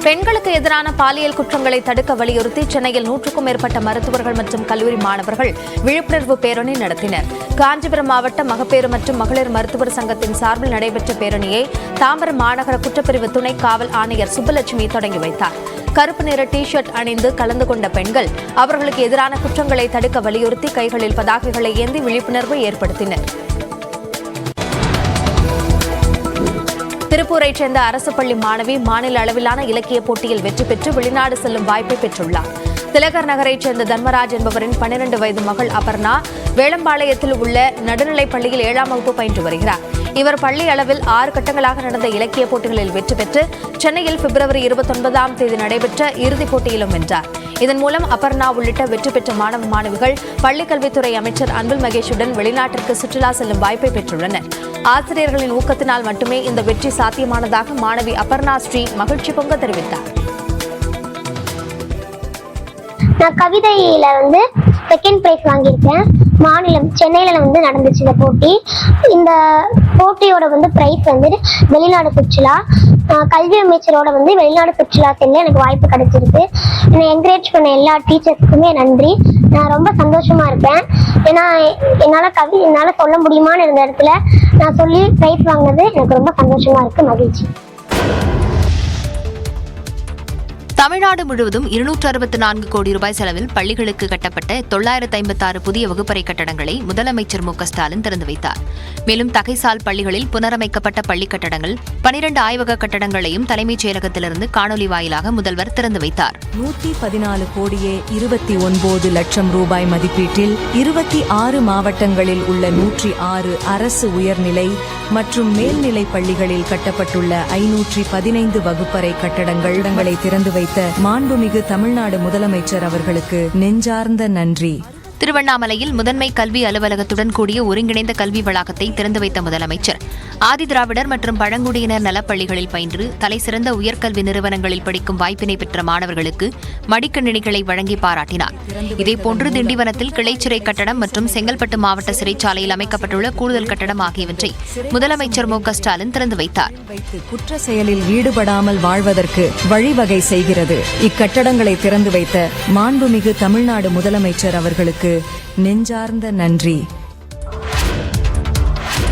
பெண்களுக்கு எதிரான பாலியல் குற்றங்களை தடுக்க வலியுறுத்தி சென்னையில் 100க்கும் மேற்பட்ட மருத்துவர்கள் மற்றும் கல்லூரி மாணவர்கள் விழிப்புணர்வு பேரணி நடத்தினர். காஞ்சிபுரம் மாவட்ட மகப்பேறு மற்றும் மகளிர் மருத்துவர் சங்கத்தின் சார்பில் நடைபெற்ற பேரணியை தாம்பரம் மாநகர குற்றப்பிரிவு துணை காவல் ஆணையர் சுப்புலட்சுமி தொடங்கி வைத்தார். கருப்பு நிற டி ஷர்ட் அணிந்து கலந்து கொண்ட பெண்கள் அவர்களுக்கு எதிரான குற்றங்களை தடுக்க வலியுறுத்தி கைகளில் பதாகைகளை ஏந்தி விழிப்புணர்வு ஏற்படுத்தினர். திருப்பூரைச் சேர்ந்த அரசு பள்ளி மாணவி மாநில அளவிலான இலக்கிய போட்டியில் வெற்றி பெற்று வெளிநாடு செல்லும் வாய்ப்பை பெற்றுள்ளார். திலகர் நகரைச் சேர்ந்த தர்மராஜ் என்பவரின் 12 வயது மகள் அபர்ணா வேளம்பாளையத்தில் உள்ள நடுநிலைப் பள்ளியில் 7ஆம் வகுப்பு பயின்று வருகிறார். இவர் பள்ளி அளவில் 6 கட்டங்களாக நடந்த இலக்கிய போட்டிகளில் வெற்றி பெற்று சென்னையில் பிப்ரவரி 29ஆம் தேதி நடைபெற்ற இறுதிப் போட்டியிலும் வென்றார். இதன் மூலம் அபர்ணா உள்ளிட்ட வெற்றி பெற்ற மாணவ மாணவிகள் பள்ளிக்கல்வித்துறை அமைச்சர் அன்பில் மகேஷுடன் வெளிநாட்டிற்கு சுற்றுலா செல்லும் வாய்ப்பை பெற்றுள்ளனர். ஆசிரியர்களின் ஊக்கத்தினால் மட்டுமே இந்த வெற்றி சாத்தியமானதாக மாணவி அபர்ணா ஸ்ரீ மகிழ்ச்சி பொங்க தெரிவித்தார். நான் கவிதையில செகண்ட் பிரைஸ் வாங்கியிருக்கேன். மாநிலம் சென்னையில நடந்துச்சு இந்த போட்டி. இந்த போட்டியோட பிரைஸ் வெளிநாடு சுற்றுலா, கல்வி அமைச்சரோட வெளிநாடு சுற்றுலா செல்ல எனக்கு வாய்ப்பு கிடைச்சிருக்கு. என்னை என்கரேஜ் பண்ண எல்லா டீச்சர்ஸ்க்குமே நன்றி. நான் ரொம்ப சந்தோஷமா இருக்கேன். ஏன்னா என்னால சொல்ல முடியுமான்னு இருந்த இடத்துல நான் சொல்லி பிரைஸ் வாங்கினது எனக்கு ரொம்ப சந்தோஷமா இருக்கு, மகிழ்ச்சி. தமிழ்நாடு முழுவதும் 264 கோடி ரூபாய் செலவில் பள்ளிகளுக்கு கட்டப்பட்ட 956 புதிய வகுப்பறை கட்டடங்களை முதலமைச்சர் மு.க.ஸ்டாலின் திறந்து வைத்தார். மேலும் தகைசால் பள்ளிகளில் புனரமைக்கப்பட்ட பள்ளி கட்டடங்கள், 12 ஆய்வக கட்டடங்களையும் தலைமைச் செயலகத்திலிருந்து காணொலி வாயிலாக முதல்வர் திறந்து வைத்தார். 114 கோடியே 29 லட்சம் ரூபாய் மதிப்பீட்டில் 26 மாவட்டங்களில் உள்ள 106 அரசு உயர்நிலை மற்றும் மேல்நிலை பள்ளிகளில் கட்டப்பட்டுள்ள 515 வகுப்பறை கட்டடங்களை திறந்து வைத்த மாண்புமிகு தமிழ்நாடு முதலமைச்சர் அவர்களுக்கு நெஞ்சார்ந்த நன்றி. திருவண்ணாமலையில் முதன்மை கல்வி அலுவலகத்துடன் கூடிய ஒருங்கிணைந்த கல்வி வளாகத்தை திறந்து வைத்த முதலமைச்சர் ஆதிதிராவிடர் மற்றும் பழங்குடியினர் நலப்பள்ளிகளில் பயின்று தலைசிறந்த உயர்கல்வி நிறுவனங்களில் படிக்கும் வாய்ப்பினை பெற்ற மாணவர்களுக்கு மடிக்கணினிகளை வழங்கி பாராட்டினார். இதேபோன்று திண்டிவனத்தில் கிளைச்சிறை கட்டடம் மற்றும் செங்கல்பட்டு மாவட்ட சிறைச்சாலையில் அமைக்கப்பட்டுள்ள கூடுதல் கட்டடம் ஆகியவற்றை முதலமைச்சர் மு.க.ஸ்டாலின் திறந்து வைத்தார். குற்ற செயலில் ஈடுபடாமல் வாழ்வதற்கு வழிவகை செய்கிறது. இக்கட்டடங்களை திறந்து வைத்த மாண்புமிகு தமிழ்நாடு முதலமைச்சர் அவர்களுக்கு நெஞ்சார்ந்த நன்றி.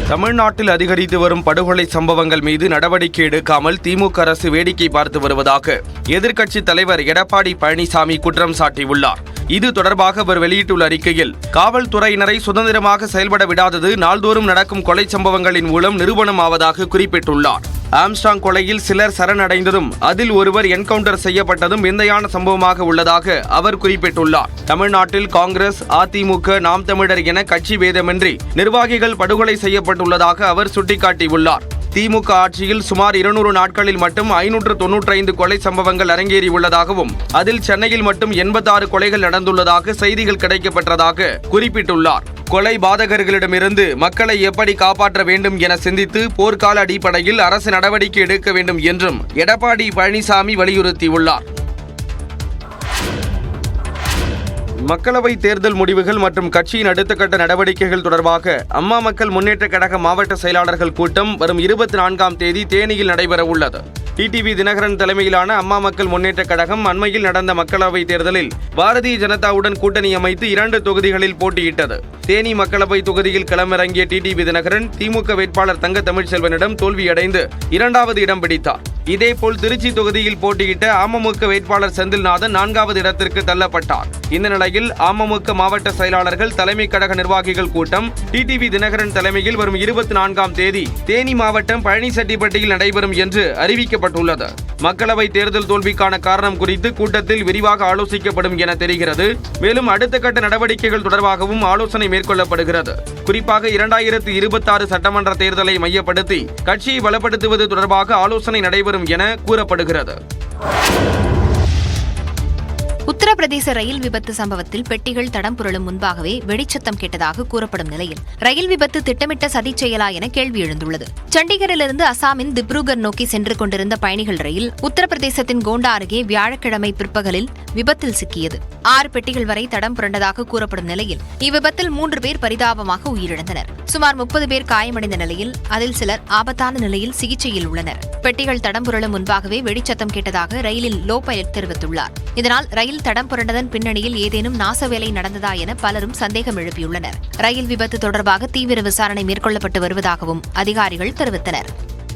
தமிழ்நாட்டில் அதிகரித்து வரும் படுகொலை சம்பவங்கள் மீது நடவடிக்கை எடுக்காமல் திமுக அரசு வேடிக்கை பார்த்து வருவதாக எதிர்க்கட்சித் தலைவர் எடப்பாடி பழனிசாமி குற்றம் சாட்டியுள்ளார். இது தொடர்பாக அவர் வெளியிட்டுள்ள அறிக்கையில், காவல்துறையினரை சுதந்திரமாக செயல்பட விடாதது நாள்தோறும் நடக்கும் கொலை சம்பவங்களின் மூலம் நிரூபணமாவதாக குறிப்பிட்டுள்ளார். ஆம்ஸ்ட்ராங் கொலையில் சிலர் சரணடைந்ததும் அதில் ஒருவர் என்கவுண்டர் செய்யப்பட்டதும் விந்தையான சம்பவமாக உள்ளதாக அவர் குறிப்பிட்டுள்ளார். தமிழ்நாட்டில் காங்கிரஸ், அதிமுக, நாம் தமிழர் என கட்சி பேதமின்றி நிர்வாகிகள் படுகொலை செய்யப்பட்டுள்ளதாக அவர் சுட்டிக்காட்டியுள்ளார். திமுக ஆட்சியில் சுமார் 200 நாட்களில் மட்டும் 595 கொலை சம்பவங்கள் அரங்கேறியுள்ளதாகவும் அதில் சென்னையில் மட்டும் 86 கொலைகள் நடந்துள்ளதாக செய்திகள் கிடைக்கப்பட்டதாக குறிப்பிட்டுள்ளார். கொலை பாதகர்களிடமிருந்து மக்களை எப்படி காப்பாற்ற வேண்டும் என சிந்தித்து போர்க்கால அடிப்படையில் அரசு நடவடிக்கை எடுக்க வேண்டும் என்றும் எடப்பாடி பழனிசாமி வலியுறுத்தியுள்ளார். மக்களவை தேர்தல் முடிவுகள் மற்றும் கட்சியின் அடுத்த கட்ட நடவடிக்கைகள் தொடர்பாக அம்மா மக்கள் முன்னேற்றக் கழக மாவட்ட செயலாளர்கள் கூட்டம் வரும் 24ஆம் தேதி தேனியில் நடைபெற உள்ளது. டிடிவி தினகரன் தலைமையிலான அம்மா மக்கள் முன்னேற்றக் கழகம் அண்மையில் நடந்த மக்களவைத் தேர்தலில் பாரதிய ஜனதாவுடன் கூட்டணி அமைத்து 2 தொகுதிகளில் போட்டியிட்டது. தேனி மக்களவை தொகுதியில் களமிறங்கிய டிடிவி தினகரன் திமுக வேட்பாளர் தங்க தமிழ்ச்செல்வனிடம் தோல்வியடைந்து 2வது இடம் பிடித்தார். இதேபோல் திருச்சி தொகுதியில் போட்டியிட்ட அமமுக வேட்பாளர் செந்தில்நாதன் 4வது இடத்திற்கு தள்ளப்பட்டார். இந்த நிலையில் அமமுக மாவட்ட செயலாளர்கள் தலைமை கழக நிர்வாகிகள் கூட்டம் டிடிவி தினகரன் தலைமையில் வரும் 24ஆம் தேதி தேனி மாவட்டம் பழனிசெட்டிப்பட்டியில் நடைபெறும் என்று அறிவிக்கப்பட்டுள்ளது. மக்களவை தேர்தல் தோல்விக்கான காரணம் குறித்து கூட்டத்தில் விரிவாக ஆலோசிக்கப்படும் என தெரிகிறது. மேலும் அடுத்த கட்ட நடவடிக்கைகள் தொடர்பாகவும் ஆலோசனை மேற்கொள்ளப்படுகிறது. குறிப்பாக 2026 சட்டமன்ற தேர்தலை மையப்படுத்தி கட்சியை பலப்படுத்துவது தொடர்பாக ஆலோசனை நடைபெறும் என கூறப்படுகிறது. உத்தரப்பிரதேச ரயில் விபத்து சம்பவத்தில் பெட்டிகள் தடம் புரளும் முன்பாகவே வெடிச்சத்தம் கேட்டதாக கூறப்படும் நிலையில் ரயில் விபத்து திட்டமிட்ட சதிச் செயலா என கேள்வி எழுந்துள்ளது. சண்டிகரிலிருந்து அசாமின் திப்ருகர் நோக்கி சென்று கொண்டிருந்த பயணிகள் ரயில் உத்தரப்பிரதேசத்தின் கோண்டா அருகே வியாழக்கிழமை பிற்பகலில் விபத்தில் சிக்கியது. 6 பெட்டிகள் வரை தடம் புரண்டதாக கூறப்படும் நிலையில் இவ்விபத்தில் 3 பேர் பரிதாபமாக உயிரிழந்தனர். சுமார் 30 பேர் காயமடைந்த நிலையில் அதில் சிலர் ஆபத்தான நிலையில் சிகிச்சையில் உள்ளனர். பெட்டிகள் தடம் புரளும் முன்பாகவே வெடிச்சத்தம் கேட்டதாக ரயிலின் லோ பைலட் தெரிவித்துள்ளார். இதனால் ரயில் தடம் புரண்டதன் பின்னணியில் ஏதேனும் நாசவேலை நடந்ததா என பலரும் சந்தேகம் எழுப்பியுள்ளனர். ரயில் விபத்து தொடர்பாக தீவிர விசாரணை மேற்கொள்ளப்பட்டு வருவதாகவும் அதிகாரிகள் தெரிவித்தனர்.